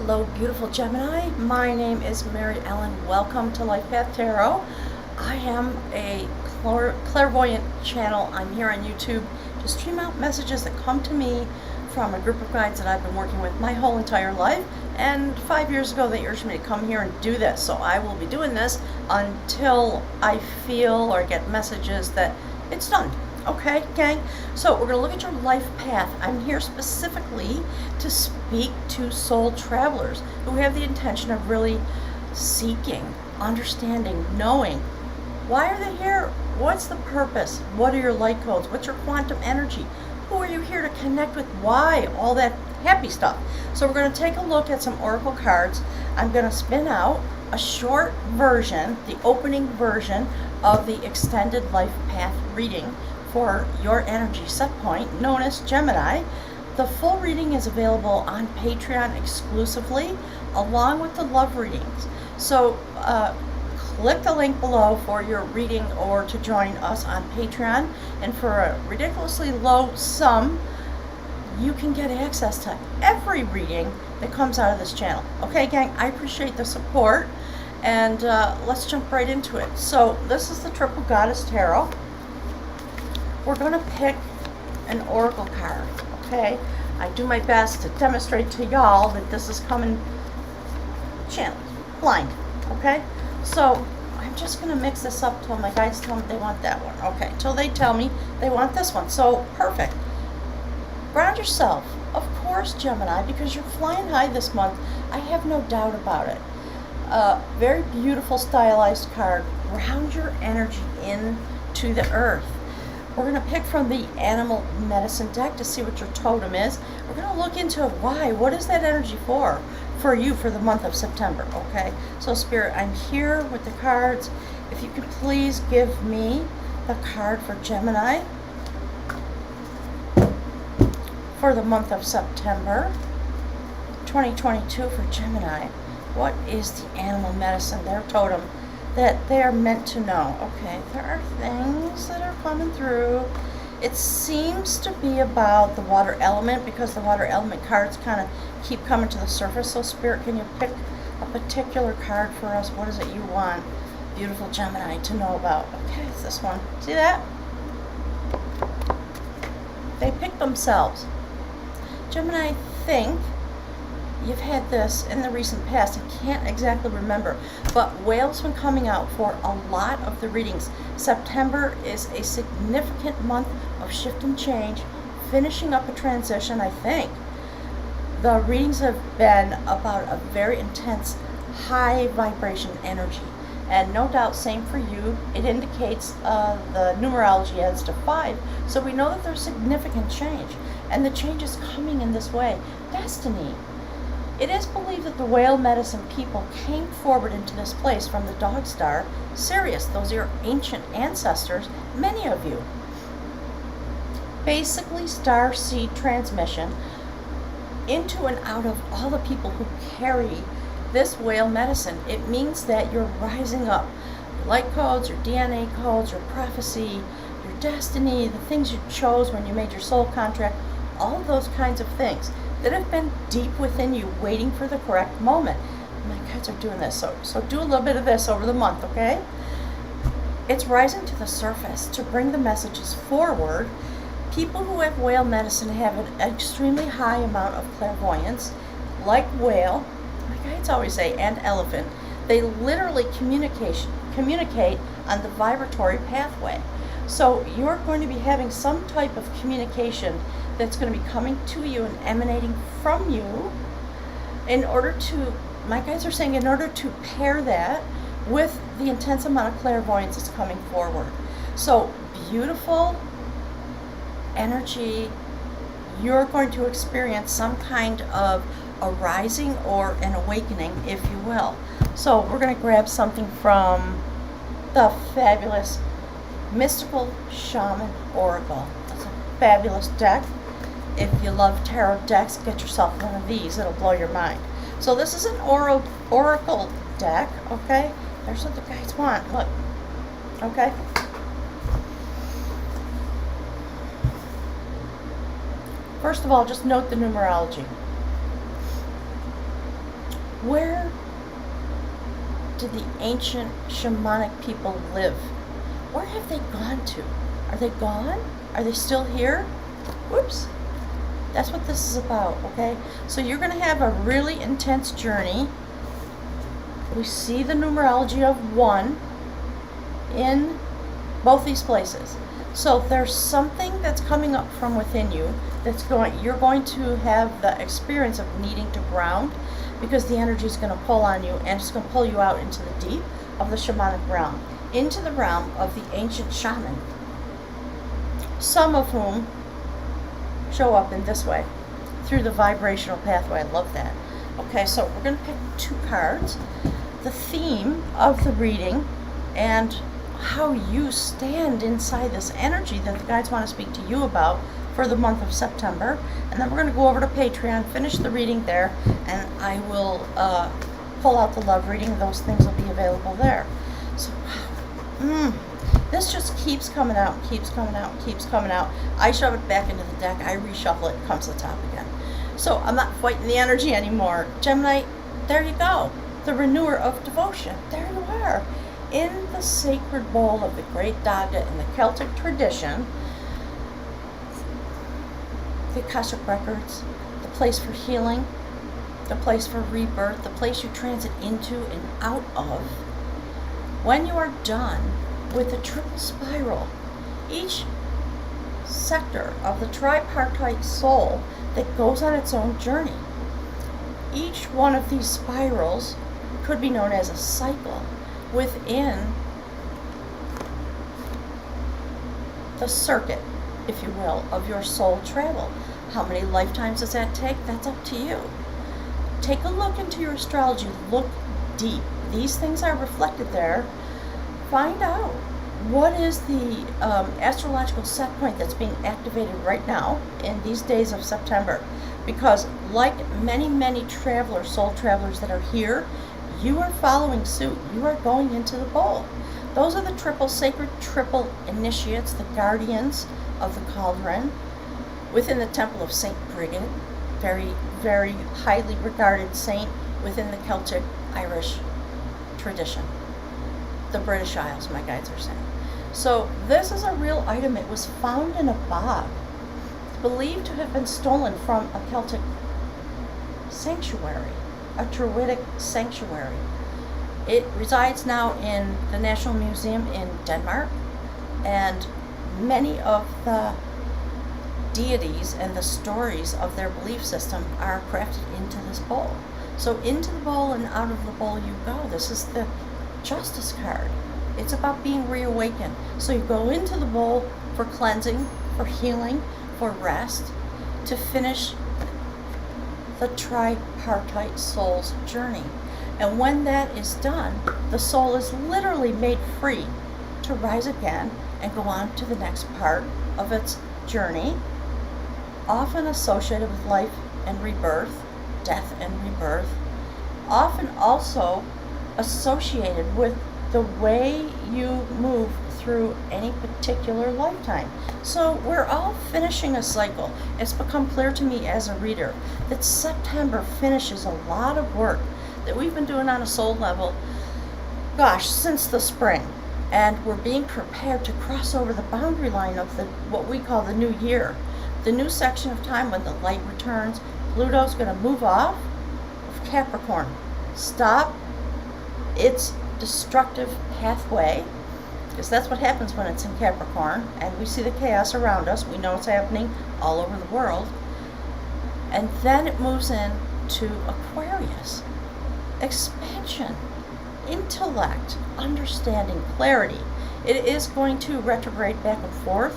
Hello, beautiful Gemini. My name is Mary Ellen. Welcome to Life Path Tarot. I am a clairvoyant channel. I'm here on YouTube to stream out messages that come to me from a group of guides that I've been working with my whole entire life. And 5 years ago, they urged me to come here and do this. So I will be doing this until I feel or get messages that it's done. Okay, gang? So we're going to look at your life path. I'm here specifically to speak to soul travelers who have the intention of really seeking, understanding, knowing. Why are they here? What's the purpose? What are your light codes? What's your quantum energy? Who are you here to connect with? Why? All that happy stuff. So we're going to take a look at some oracle cards. I'm going to spin out a short version, the opening version of the extended life path reading for your energy set point known as Gemini. The full reading is available on Patreon exclusively, along with the love readings. So click the link below for your reading or to join us on Patreon. And for a ridiculously low sum, you can get access to every reading that comes out of this channel. Okay, gang, I appreciate the support. And let's jump right into it. So this is the Triple Goddess Tarot. We're going to pick an oracle card, okay? I do my best to demonstrate to y'all that this is coming channeled, blind, okay? So I'm just going to mix this up till my guides tell me they want that one. Okay, till they tell me they want this one. So perfect. Ground yourself, of course, Gemini, because you're flying high this month. I have no doubt about it. Very beautiful stylized card. Ground your energy into the earth. We're going to pick from the animal medicine deck to see what your totem is. We're going to look into why. What is that energy for you for the month of September, okay? So Spirit, I'm here with the cards. If you could please give me the card for Gemini for the month of September 2022 for Gemini. What is the animal medicine, their totem, that they are meant to know? Okay, there are things that are coming through. It seems to be about the water element because the water element cards kind of keep coming to the surface. So Spirit, can you pick a particular card for us? What is it you want, beautiful Gemini, to know about? Okay, it's this one. See that? They picked themselves. Gemini, I think you've had this in the recent past. I can't exactly remember, but whale's been coming out for a lot of the readings. September is a significant month of shift and change, finishing up a transition, I think. The readings have been about a very intense, high vibration energy. And no doubt, same for you. It indicates the numerology adds to 5. So we know that there's significant change. And the change is coming in this way. Destiny. It is believed that the whale medicine people came forward into this place from the dog star, Sirius. Those are your ancient ancestors, many of you. Basically, star seed transmission into and out of all the people who carry this whale medicine. It means that you're rising up. Your light codes, your DNA codes, your prophecy, your destiny, the things you chose when you made your soul contract, all of those kinds of things that have been deep within you, waiting for the correct moment. My guides are doing this, so do a little bit of this over the month, okay? It's rising to the surface to bring the messages forward. People who have whale medicine have an extremely high amount of clairvoyance, like whale, my guides always say, and elephant. They literally communicate on the vibratory pathway. So you're going to be having some type of communication that's going to be coming to you and emanating from you in order to, my guides are saying, in order to pair that with the intense amount of clairvoyance that's coming forward. So beautiful energy. You're going to experience some kind of a rising or an awakening, if you will. So we're going to grab something from the fabulous Mystical Shaman Oracle. It's a fabulous deck. If you love tarot decks, get yourself one of these. It'll blow your mind. So this is an oracle deck, okay? There's what the guides want. Look, okay? First of all, just note the numerology. Where did the ancient shamanic people live? Where have they gone to? Are they gone? Are they still here? Whoops. That's what this is about, okay? So you're going to have a really intense journey. We see the numerology of 1 in both these places. So there's something that's coming up from within you you're going to have the experience of needing to ground, because the energy is going to pull on you, and it's going to pull you out into the deep of the shamanic realm, into the realm of the ancient shaman, some of whom show up in this way, through the vibrational pathway. I love that. Okay, so we're going to pick 2 cards. The theme of the reading and how you stand inside this energy that the guides want to speak to you about for the month of September. And then we're going to go over to Patreon, finish the reading there, and I will pull out the love reading. Those things will be available there. So, this just keeps coming out, keeps coming out, keeps coming out. I shove it back into the deck, I reshuffle it, it comes to the top again. So I'm not fighting the energy anymore. Gemini, there you go. The renewer of devotion. There you are. In the sacred bowl of the great Dagda in the Celtic tradition, the Akashic records, the place for healing, the place for rebirth, the place you transit into and out of. When you are done with the triple spiral, each sector of the tripartite soul that goes on its own journey, each one of these spirals could be known as a cycle within the circuit, if you will, of your soul travel. How many lifetimes does that take? That's up to you. Take a look into your astrology. Look deep. These things are reflected there. Find out what is the astrological set point that's being activated right now in these days of September. Because like many, many travelers, soul travelers that are here, you are following suit. You are going into the bowl. Those are the sacred triple initiates, the guardians of the cauldron within the temple of Saint Brigid, very, very highly regarded saint within the Celtic Irish tradition. The British Isles, my guides are saying. So this is a real item. It was found in a bog, believed to have been stolen from a Celtic sanctuary, a druidic sanctuary. It resides now in the National Museum in Denmark, and many of the deities and the stories of their belief system are crafted into this bowl. So into the bowl and out of the bowl you go. This is the Justice card. It's about being reawakened. So you go into the bowl for cleansing, for healing, for rest, to finish the tripartite soul's journey. And when that is done, the soul is literally made free to rise again and go on to the next part of its journey, often associated with life and rebirth, death and rebirth, often also associated with the way you move through any particular lifetime. So we're all finishing a cycle. It's become clear to me as a reader that September finishes a lot of work that we've been doing on a soul level, since the spring. And we're being prepared to cross over the boundary line of what we call the new year, the new section of time when the light returns. Pluto's going to move off of Capricorn, stop its destructive pathway, because that's what happens when it's in Capricorn, and we see the chaos around us. We know it's happening all over the world. And then it moves into Aquarius. Expansion, intellect, understanding, clarity. It is going to retrograde back and forth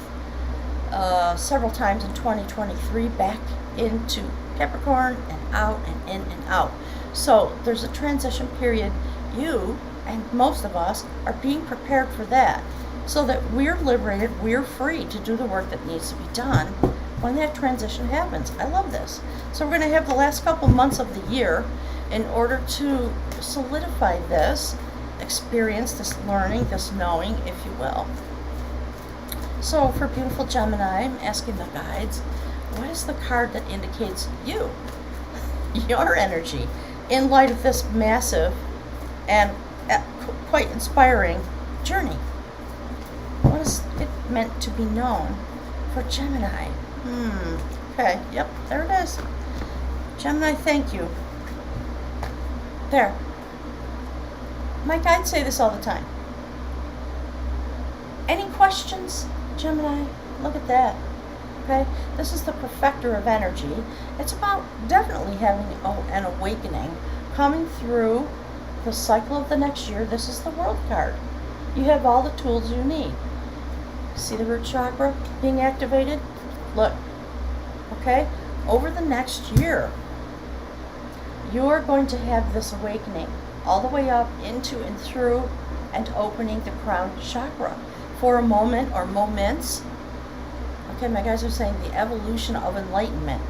several times in 2023, back into Capricorn and out and in and out. So there's a transition period. You and most of us are being prepared for that, so that we're liberated, we're free to do the work that needs to be done when that transition happens. I love this. So we're going to have the last couple months of the year in order to solidify this experience, this learning, this knowing, if you will. So for beautiful Gemini, I'm asking the guides, what is the card that indicates you, your energy, in light of this massive and quite inspiring journey. What is it meant to be known for Gemini? Okay, yep, there it is. Gemini, thank you. There. My guides say this all the time. Any questions, Gemini? Look at that. Okay, this is the perfecter of energy. It's about definitely having an awakening coming through the cycle of the next year. This is the World card. You have all the tools you need. See the root chakra being activated? Look. Okay, over the next year, you're going to have this awakening all the way up into and through and opening the crown chakra for a moment or moments. Okay, my guys are saying the evolution of enlightenment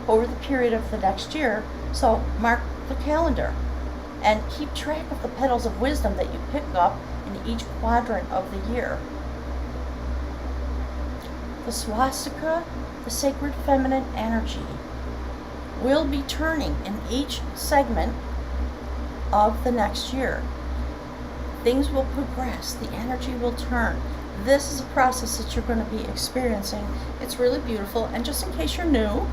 over the period of the next year. So mark the calendar and keep track of the petals of wisdom that you pick up in each quadrant of the year. The swastika, the sacred feminine energy, will be turning in each segment of the next year. Things will progress. The energy will turn. This is a process that you're going to be experiencing. It's really beautiful. And just in case you're new,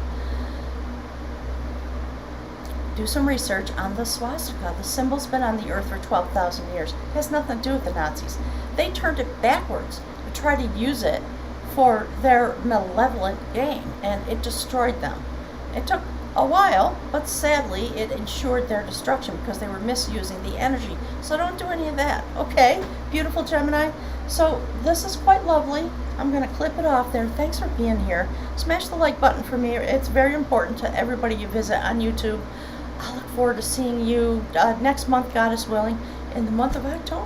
do some research on the swastika. The symbol's been on the earth for 12,000 years. It has nothing to do with the Nazis. They turned it backwards to try to use it for their malevolent gain, and it destroyed them. It took a while, but sadly it ensured their destruction because they were misusing the energy. So don't do any of that. Okay, beautiful Gemini. So this is quite lovely. I'm going to clip it off there. Thanks for being here. Smash the like button for me. It's very important to everybody you visit on YouTube. I look forward to seeing you next month, Goddess willing, in the month of October.